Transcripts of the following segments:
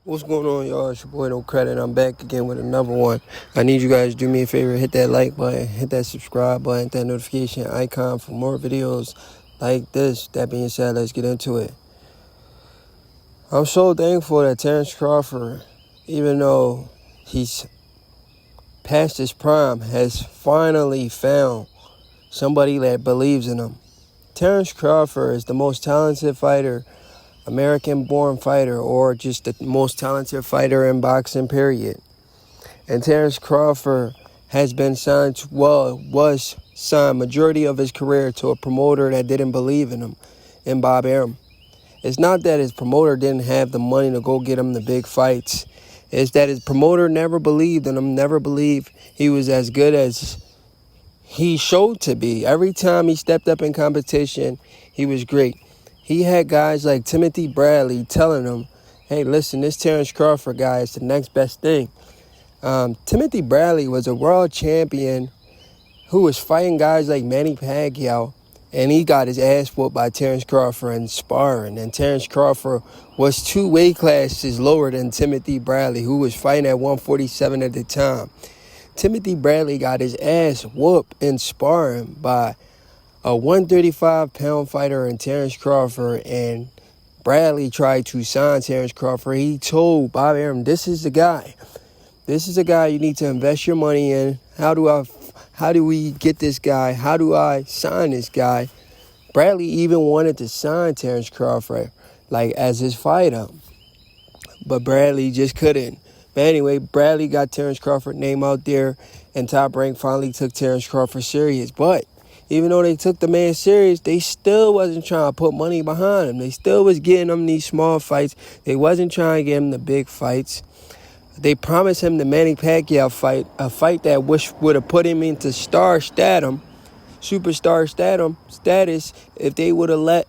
What's going on, y'all? It's your boy No Credit. I'm back again with another one. I need you guys to do me a favor. Hit that like button, hit that subscribe button, hit that notification icon for more videos like this. That being said, let's get into it. I'm so thankful that Terence Crawford, even though he's past his prime, has finally found somebody that believes in him. Terence Crawford is the most talented fighter, American-born fighter, or just the most talented fighter in boxing, period. And Terence Crawford has been signed, was signed majority of his career to a promoter that didn't believe in him, in Bob Arum. It's not that his promoter didn't have the money to go get him the big fights. It's that his promoter never believed in him, never believed he was as good as he showed to be. Every time he stepped up in competition, he was great. He had guys like Timothy Bradley telling him, hey, listen, this Terence Crawford guy is the next best thing. Timothy Bradley was a world champion who was fighting guys like Manny Pacquiao, and he got his ass whooped by Terence Crawford in sparring. And Terence Crawford was 2 weight classes lower than Timothy Bradley, who was fighting at 147 at the time. Timothy Bradley got his ass whooped in sparring by a 135-pound fighter in Terence Crawford, and Bradley tried to sign Terence Crawford. He told Bob Arum, this is the guy. This is the guy you need to invest your money in. How do we get this guy? How do I sign this guy? Bradley even wanted to sign Terence Crawford, like, as his fighter. But Bradley just couldn't. But anyway, Bradley got Terence Crawford's name out there, and Top Rank finally took Terence Crawford serious. But even though they took the man serious, they still wasn't trying to put money behind him. They still was getting him these small fights. They wasn't trying to get him the big fights. They promised him the Manny Pacquiao fight, a fight that would have put him into superstar status if they would have let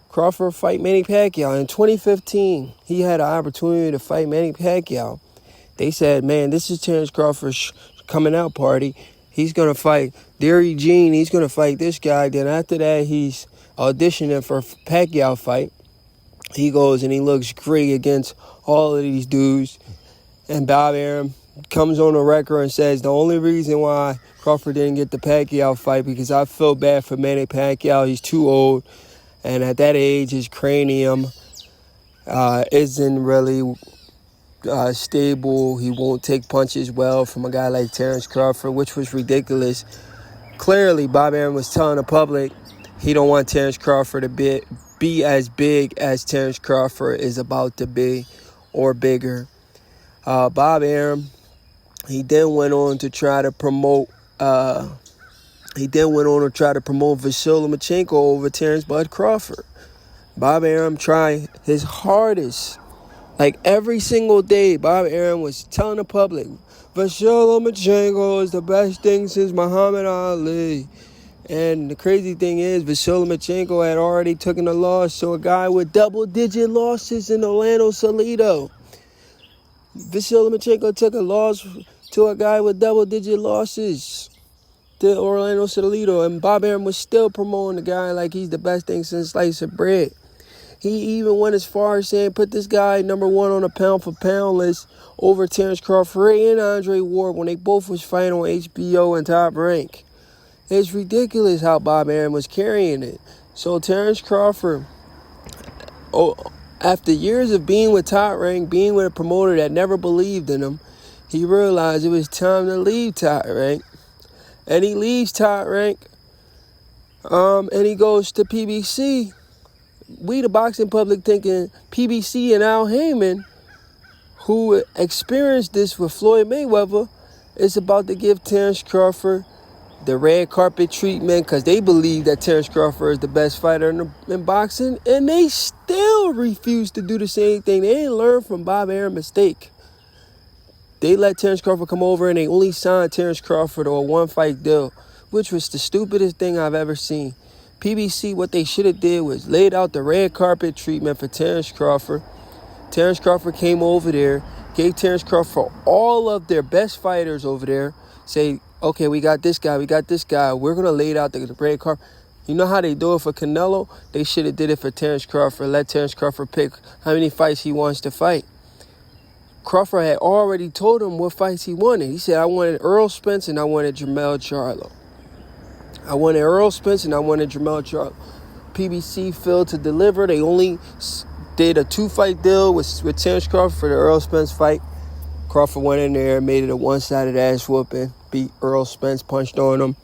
Crawford fight Manny Pacquiao. In 2015, he had an opportunity to fight Manny Pacquiao. They said, man, this is Terence Crawford's coming out party. He's going to fight Derry Jean. He's going to fight this guy. Then after that, he's auditioning for a Pacquiao fight. He goes and he looks great against all of these dudes. And Bob Arum comes on the record and says, the only reason why Crawford didn't get the Pacquiao fight because I feel bad for Manny Pacquiao. He's too old. And at that age, his cranium isn't really stable. He won't take punches well from a guy like Terence Crawford, which was ridiculous. Clearly, Bob Arum was telling the public he don't want Terence Crawford to be as big as Terence Crawford is about to be, or bigger. Bob Arum, he then went on to try to promote Vasiliy Lomachenko over Terence Bud Crawford. Bob Arum tried his hardest. Like every single day, Bob Arum was telling the public, Vasiliy Lomachenko is the best thing since Muhammad Ali. And the crazy thing is, Vasiliy Lomachenko had already taken a loss to a guy with double-digit losses in Orlando Salido. Vasiliy Lomachenko took a loss to a guy with double-digit losses to Orlando Salido. And Bob Arum was still promoting the guy like he's the best thing since sliced bread. He even went as far as saying, put this guy number 1 on a pound-for-pound list over Terence Crawford and Andre Ward when they both was fighting on HBO and Top Rank. It's ridiculous how Bob Arum was carrying it. So Terence Crawford, after years of being with Top Rank, being with a promoter that never believed in him, he realized it was time to leave Top Rank. And he leaves Top Rank, and he goes to PBC. We, the boxing public, thinking PBC and Al Haymon, who experienced this with Floyd Mayweather, is about to give Terence Crawford the red carpet treatment because they believe that Terence Crawford is the best fighter in boxing, and they still refuse to do the same thing. They didn't learn from Bob Arum's mistake. They let Terence Crawford come over, and they only signed Terence Crawford to a one-fight deal, which was the stupidest thing I've ever seen. PBC, what they should have did was laid out the red carpet treatment for Terence Crawford. Terence Crawford came over there, gave Terence Crawford all of their best fighters over there, say, okay, we got this guy, we're going to lay it out the red carpet. You know how they do it for Canelo? They should have did it for Terence Crawford. Let Terence Crawford pick how many fights he wants to fight. Crawford had already told him what fights he wanted. He said, I wanted Errol Spence and I wanted Jermell Charlo. I wanted Errol Spence and I wanted Jermell Charlo. PBC failed to deliver. They only did a 2-fight deal with Terence Crawford for the Errol Spence fight. Crawford went in there, made it a one-sided ass whooping, beat Errol Spence, punched on him,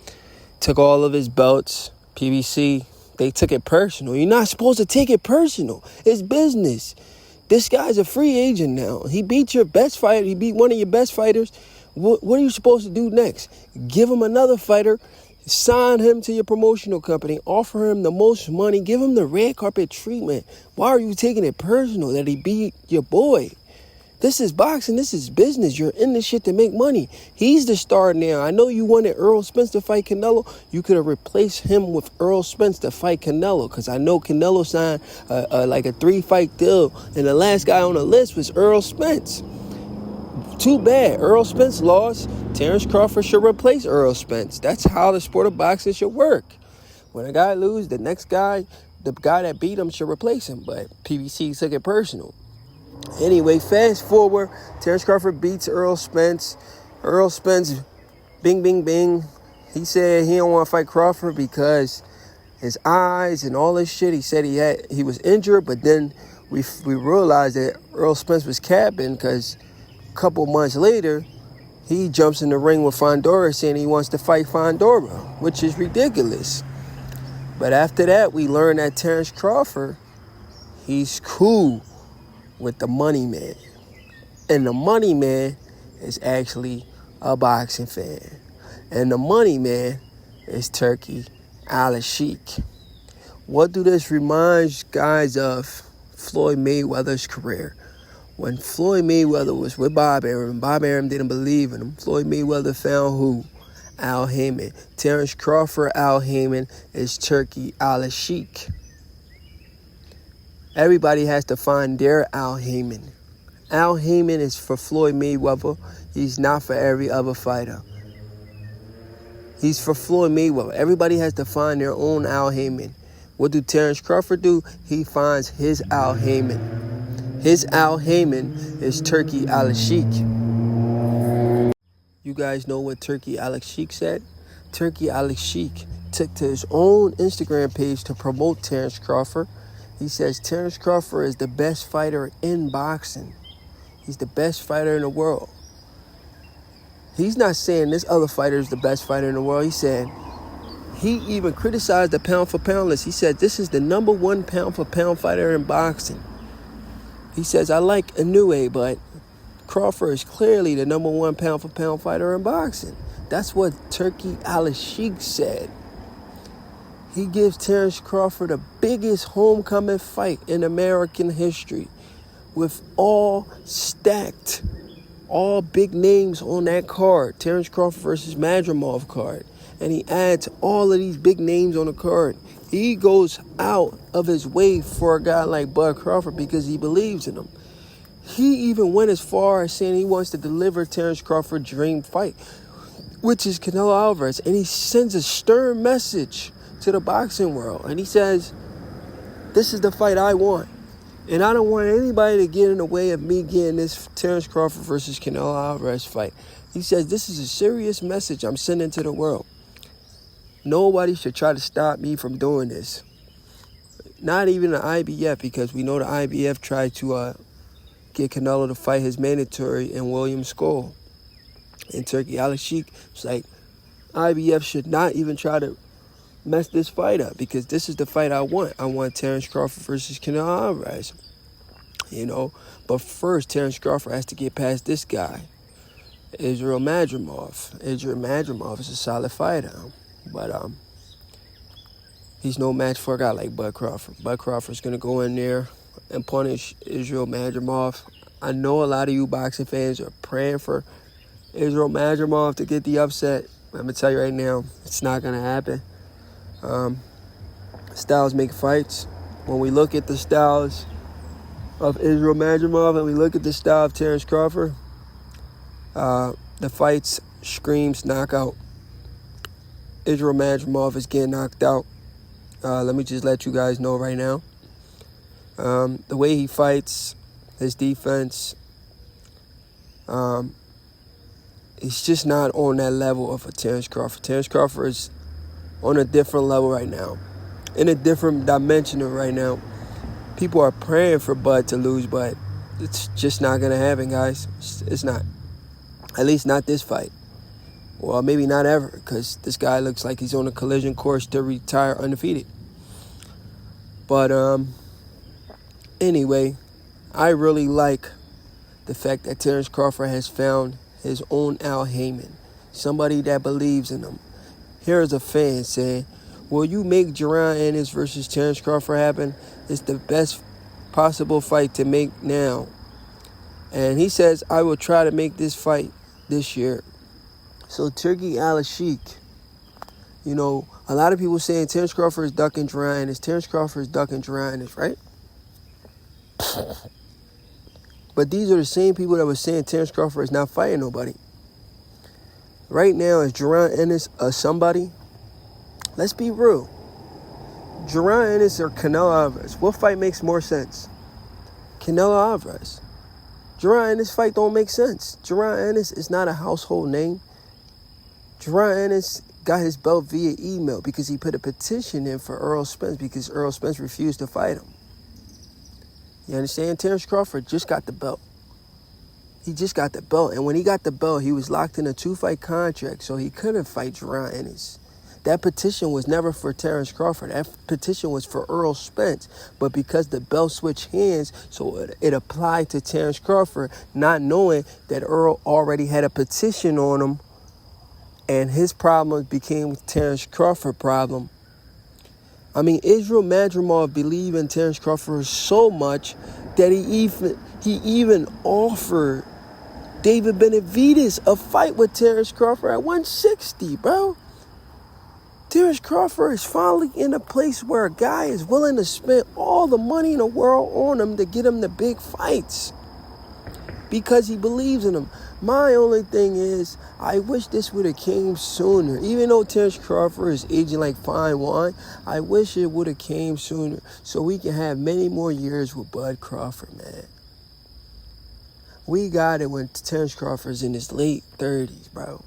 took all of his belts. PBC, they took it personal. You're not supposed to take it personal. It's business. This guy's a free agent now. He beat your best fighter. He beat one of your best fighters. What are you supposed to do next? Give him another fighter. Sign him to your promotional company. Offer him the most money. Give him the red carpet treatment. Why are you taking it personal that he beat your boy? This is boxing. This is business. You're in this shit to make money. He's the star now. I know you wanted Errol Spence to fight Canelo. You could have replaced him with Errol Spence to fight Canelo, because I know Canelo signed like a 3-fight deal, and the last guy on the list was Errol Spence. Too bad. Errol Spence lost. Terence Crawford should replace Errol Spence. That's how the sport of boxing should work. When a guy loses, the next guy, the guy that beat him, should replace him. But PBC took it personal. Anyway, fast forward. Terence Crawford beats Errol Spence. Errol Spence, bing, bing, bing. He said he don't want to fight Crawford because his eyes and all this shit. He said he was injured, but then we realized that Errol Spence was capping, because a couple months later, he jumps in the ring with Fondora saying he wants to fight Fondora, which is ridiculous. But after that, we learned that Terence Crawford, he's cool with the money man. And the money man is actually a boxing fan. And the money man is Turki Alalshikh. What do this remind guys of? Floyd Mayweather's career. When Floyd Mayweather was with Bob Arum, Bob Arum didn't believe in him. Floyd Mayweather found who? Al Haymon. Terence Crawford, Al Haymon, is Turki Alalshikh. Everybody has to find their Al Haymon. Al Haymon is for Floyd Mayweather. He's not for every other fighter. He's for Floyd Mayweather. Everybody has to find their own Al Haymon. What do Terence Crawford do? He finds his Al Haymon. His Al Haymon is Turki Alalshikh. You guys know what Turki Alalshikh said? Turki Alalshikh took to his own Instagram page to promote Terence Crawford. He says Terence Crawford is the best fighter in boxing. He's the best fighter in the world. He's not saying this other fighter is the best fighter in the world. He said, he even criticized the pound-for-pound list. He said this is the number 1 pound-for-pound fighter in boxing. He says, I like Inoue, but Crawford is clearly the number 1 pound-for-pound fighter in boxing. That's what Turki Alalshikh said. He gives Terence Crawford the biggest homecoming fight in American history, with all stacked, all big names on that card. Terence Crawford versus Madrimov card. And he adds all of these big names on the card. He goes out of his way for a guy like Bud Crawford because he believes in him. He even went as far as saying he wants to deliver Terence Crawford's dream fight, which is Canelo Alvarez. And he sends a stern message to the boxing world. And he says, this is the fight I want. And I don't want anybody to get in the way of me getting this Terence Crawford versus Canelo Alvarez fight. He says, this is a serious message I'm sending to the world. Nobody should try to stop me from doing this. Not even the IBF, because we know the IBF tried to get Canelo to fight his mandatory in William Skull. And Turki Alalshikh was like, IBF should not even try to mess this fight up, because this is the fight I want. I want Terence Crawford versus Canelo Alvarez. You know, but first Terence Crawford has to get past this guy, Israel Madrimov. Israel Madrimov is a solid fighter, but he's no match for a guy like Bud Crawford. Bud Crawford's gonna go in there and punish Israel Madrimov. I know a lot of you boxing fans are praying for Israel Madrimov to get the upset. I'm gonna tell you right now, it's not gonna happen. Styles make fights. When we look at the styles of Israel Madrimov and we look at the style of Terence Crawford, the fights screams knockout. Israel Madrimov is getting knocked out. Let me just let you guys know right now. The way he fights, his defense, He's just not on that level of a Terence Crawford. Terence Crawford is on a different level right now, in a different dimension right now. People are praying for Bud to lose, but it's just not going to happen, guys. It's not. At least not this fight. Well, maybe not ever, because this guy looks like he's on a collision course to retire undefeated. But anyway, I really like the fact that Terence Crawford has found his own Al Haymon, somebody that believes in him. Here is a fan saying, will you make Jaron Ennis versus Terence Crawford happen? It's the best possible fight to make now. And he says, I will try to make this fight this year. So Turki Alalshikh, you know, a lot of people saying Terence Crawford is ducking Jaron Ennis. Terence Crawford is ducking Jaron Ennis, right? But these are the same people that were saying Terence Crawford is not fighting nobody. Right now, is Jaron Ennis a somebody? Let's be real. Jaron Ennis or Canelo Alvarez? What fight makes more sense? Canelo Alvarez. Jaron Ennis fight don't make sense. Jaron Ennis is not a household name. Jaron Ennis got his belt via email because he put a petition in for Errol Spence because Errol Spence refused to fight him. You understand? Terence Crawford just got the belt. He just got the belt. And when he got the belt, he was locked in a 2-fight contract, so he couldn't fight Jaron Ennis. That petition was never for Terence Crawford. That petition was for Errol Spence. But because the belt switched hands, so it applied to Terence Crawford, not knowing that Earl already had a petition on him, and his problem became Terence Crawford's problem. I mean, Israel Madrimov believed in Terence Crawford so much that he even offered David Benavidez a fight with Terence Crawford at 160, bro. Terence Crawford is finally in a place where a guy is willing to spend all the money in the world on him to get him the big fights because he believes in him. My only thing is, I wish this would have came sooner. Even though Terence Crawford is aging like fine wine, I wish it would have came sooner so we can have many more years with Bud Crawford, man. We got it when Terence Crawford's in his late 30s, bro.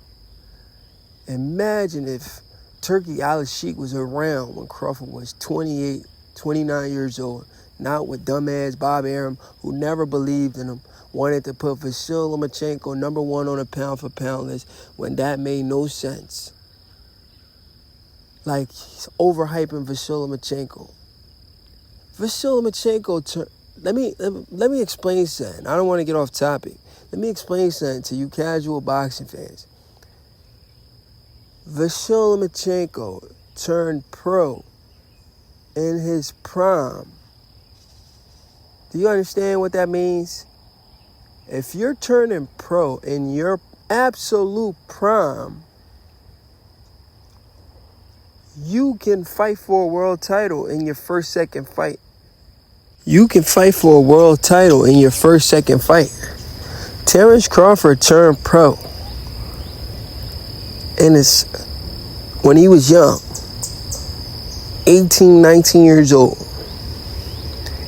Imagine if Turki Alalshikh was around when Crawford was 28, 29 years old, not with dumbass Bob Arum, who never believed in him, wanted to put Vasiliy Lomachenko number 1 on a pound-for-pound list when that made no sense. Like, he's overhyping Vasiliy Lomachenko. Vasiliy Lomachenko, let me explain something. I don't want to get off topic. Let me explain something to you casual boxing fans. Vasiliy Lomachenko turned pro in his prime. Do you understand what that means? If you're turning pro in your absolute prime, you can fight for a world title in your second fight. You can fight for a world title in your second fight. Terence Crawford turned pro when he was young, 18, 19 years old.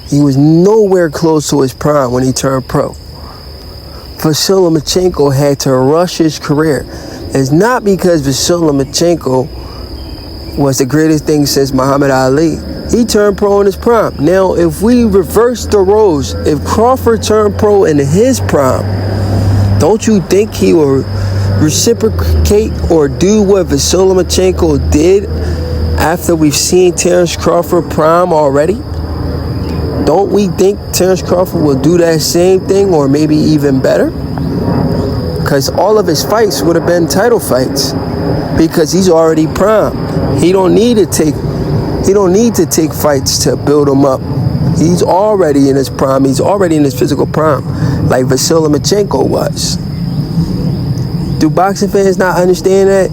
He was nowhere close to his prime when he turned pro. Vasiliy Lomachenko had to rush his career. It's not because Vasiliy Lomachenko was the greatest thing since Muhammad Ali. He turned pro in his prime. Now, if we reverse the roles, if Crawford turned pro in his prime, don't you think he will reciprocate or do what Vasiliy Lomachenko did after we've seen Terence Crawford prime already? Don't we think Terence Crawford will do that same thing or maybe even better? Because all of his fights would have been title fights because he's already prime. He don't need to take fights to build him up. He's already in his prime. He's already in his physical prime like Vasiliy Lomachenko was. Do boxing fans not understand that?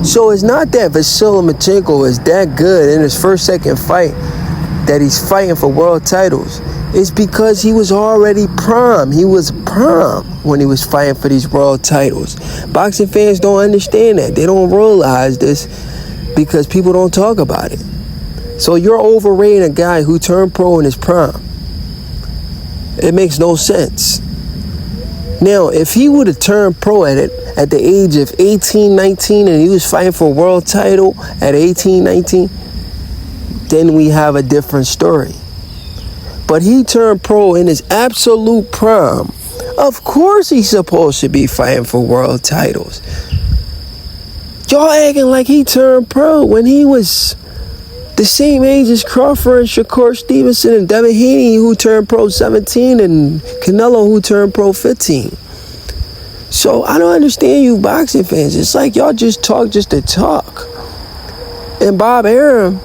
So it's not that Vasiliy Lomachenko is that good in his second fight that he's fighting for world titles. It's because he was already prime. He was prime when he was fighting for these world titles. Boxing fans don't understand that. They don't realize this because people don't talk about it. So you're overrating a guy who turned pro in his prime. It makes no sense. Now, if he would have turned pro at the age of 18, 19, and he was fighting for a world title at 18, 19, then we have a different story. But he turned pro in his absolute prime. Of course he's supposed to be fighting for world titles. Y'all acting like he turned pro when he was the same age as Crawford and Shakur Stevenson and Devin Haney, who turned pro 17, and Canelo, who turned pro 15. So I don't understand you boxing fans. It's like y'all just talk just to talk. And Bob Arum,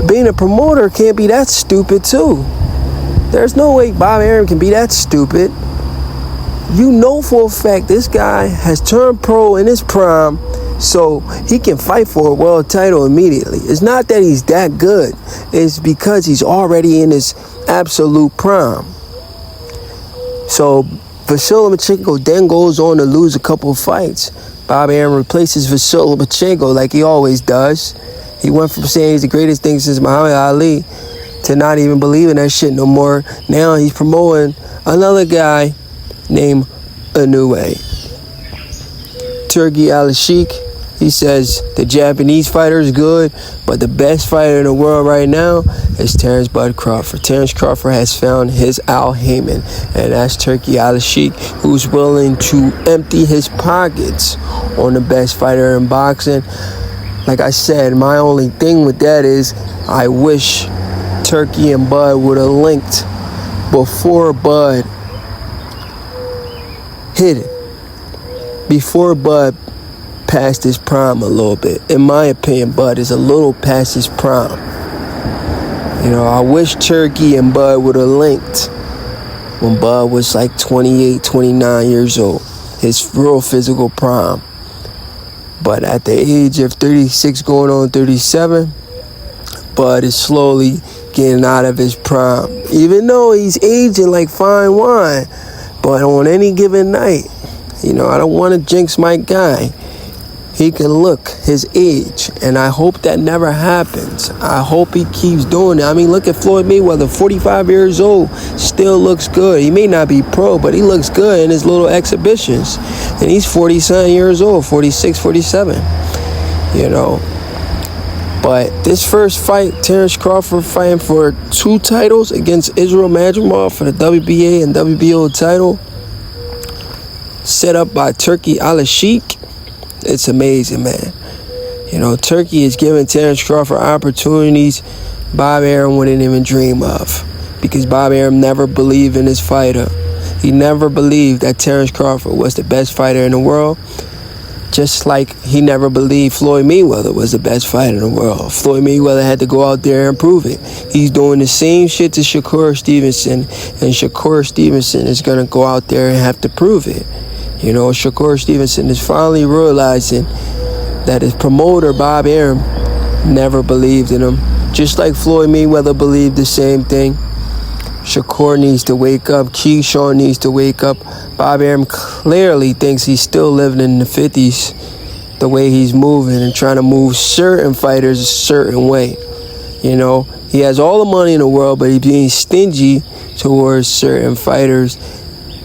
being a promoter, can't be that stupid too. There's no way Bob Arum can be that stupid. You know for a fact this guy has turned pro in his prime, so he can fight for a world title immediately. It's not that he's that good. It's because he's already in his absolute prime. So Vasiliy Lomachenko then goes on to lose a couple of fights. Bob Arum replaces Vasiliy Lomachenko like he always does. He went from saying he's the greatest thing since Muhammad Ali to not even believing that shit no more. Now he's promoting another guy named Inoue. Turki Alalshikh, he says the Japanese fighter is good, but the best fighter in the world right now is Terence Bud Crawford. Terence Crawford has found his Al Haymon, and that's Turki Alalshikh, who's willing to empty his pockets on the best fighter in boxing. Like I said, my only thing with that is I wish Turki and Bud would have linked before Bud hit it. Before Bud passed his prime a little bit. In my opinion, Bud is a little past his prime. You know, I wish Turki and Bud would have linked when Bud was like 28, 29 years old. His real physical prime. But at the age of 36 going on 37, Bud is slowly getting out of his prime. Even though he's aging like fine wine. But on any given night, you know, I don't want to jinx my guy. He can look his age, and I hope that never happens. I hope he keeps doing it. I mean, look at Floyd Mayweather, 45 years old, still looks good. He may not be pro, but he looks good in his little exhibitions. And he's 47 years old, 46, 47, you know. But this first fight, Terence Crawford fighting for 2 titles against Israel Madrimov for the WBA and WBO title, set up by Turki Alalshikh. It's amazing, man. You know, Turki is giving Terence Crawford opportunities Bob Arum wouldn't even dream of, because Bob Arum never believed in his fighter. He never believed that Terence Crawford was the best fighter in the world, just like he never believed Floyd Mayweather was the best fighter in the world. Floyd Mayweather had to go out there and prove it. He's doing the same shit to Shakur Stevenson, and Shakur Stevenson is going to go out there and have to prove it. You know, Shakur Stevenson is finally realizing that his promoter, Bob Arum, never believed in him. Just like Floyd Mayweather believed the same thing. Shakur needs to wake up. Keyshawn needs to wake up. Bob Arum clearly thinks he's still living in the 50s, the way he's moving and trying to move certain fighters a certain way. You know, he has all the money in the world, but he's being stingy towards certain fighters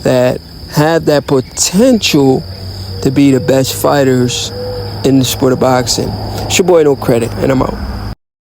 that have that potential to be the best fighters in the sport of boxing. It's your boy No Credit, and I'm out.